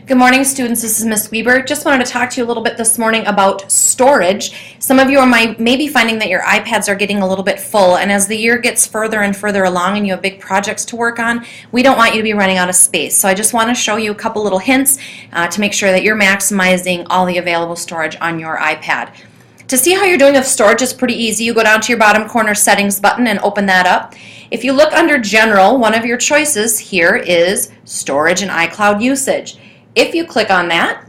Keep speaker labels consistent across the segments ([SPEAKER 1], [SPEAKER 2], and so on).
[SPEAKER 1] Good morning, students. This is Miss Weber. Just wanted to talk to you a little bit this morning about storage. Some of you may be finding that your iPads are getting a little bit full, and as the year gets further and further along and you have big projects to work on, we don't want you to be running out of space. So I just want to show you a couple little hints to make sure that you're maximizing all the available storage on your iPad. To see how you're doing with storage is pretty easy. You go down to your bottom corner settings button and open that up. If you look under general, one of your choices here is storage and iCloud usage. If you click on that,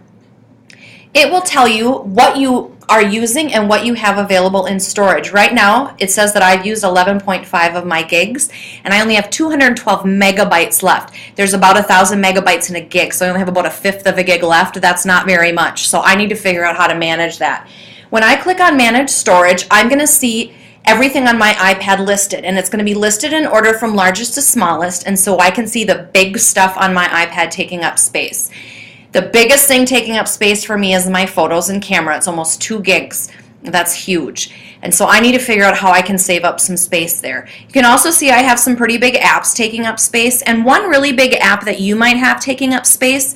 [SPEAKER 1] it will tell you what you are using and what you have available in storage. Right now, it says that I've used 11.5 of my gigs, and I only have 212 megabytes left. There's about 1,000 megabytes in a gig, so I only have about a fifth of a gig left. That's not very much, so I need to figure out how to manage that. When I click on Manage Storage, I'm going to see everything on my iPad listed, and it's going to be listed in order from largest to smallest, and so I can see the big stuff on my iPad taking up space. The biggest thing taking up space for me is my photos and camera. It's almost 2 gigs. That's huge. And so I need to figure out how I can save up some space there. You can also see I have some pretty big apps taking up space, and one really big app that you might have taking up space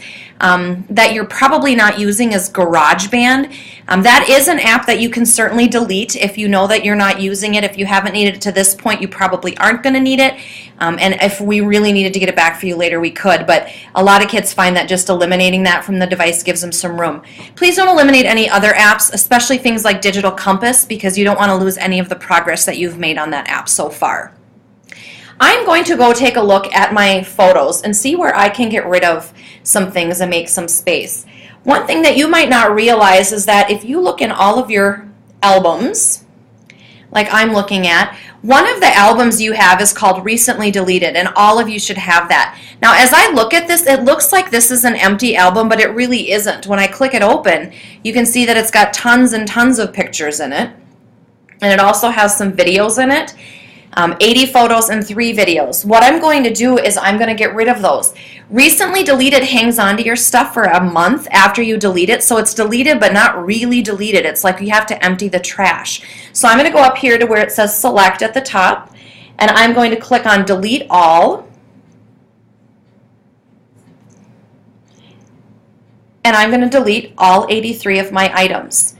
[SPEAKER 1] that you're probably not using is GarageBand. That is an app that you can certainly delete if you know that you're not using it. If you haven't needed it to this point, you probably aren't going to need it. And if we really needed to get it back for you later, we could. But a lot of kids find that just eliminating that from the device gives them some room. Please don't eliminate any other apps, especially things like Digital Compass, because you don't want to lose any of the progress that you've made on that app so far. I'm going to go take a look at my photos and see where I can get rid of some things and make some space. One thing that you might not realize is that if you look in all of your albums, like I'm looking at, one of the albums you have is called Recently Deleted, and all of you should have that. Now, as I look at this, it looks like this is an empty album, but it really isn't. When I click it open, you can see that it's got tons and tons of pictures in it, and it also has some videos in it. 80 photos and 3 videos. What I'm going to do is I'm going to get rid of those. Recently Deleted hangs on to your stuff for a month after you delete it, so it's deleted but not really deleted. It's like you have to empty the trash. So I'm going to go up here to where it says Select at the top, and I'm going to click on Delete All, and I'm going to delete all 83 of my items.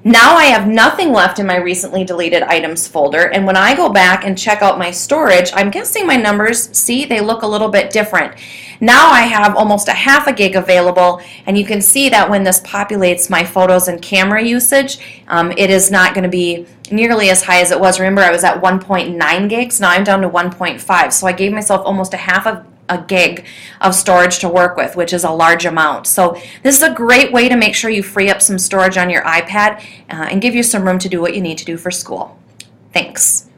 [SPEAKER 1] Now I have nothing left in my recently deleted items folder, and when I go back and check out my storage, I'm guessing my numbers, see, they look a little bit different. Now I have almost a half a gig available, and you can see that when this populates my photos and camera usage, it is not going to be nearly as high as it was. Remember, I was at 1.9 gigs, now I'm down to 1.5, so I gave myself almost a half of a gig of storage to work with, which is a large amount. So this is a great way to make sure you free up some storage on your iPad and give you some room to do what you need to do for school. Thanks.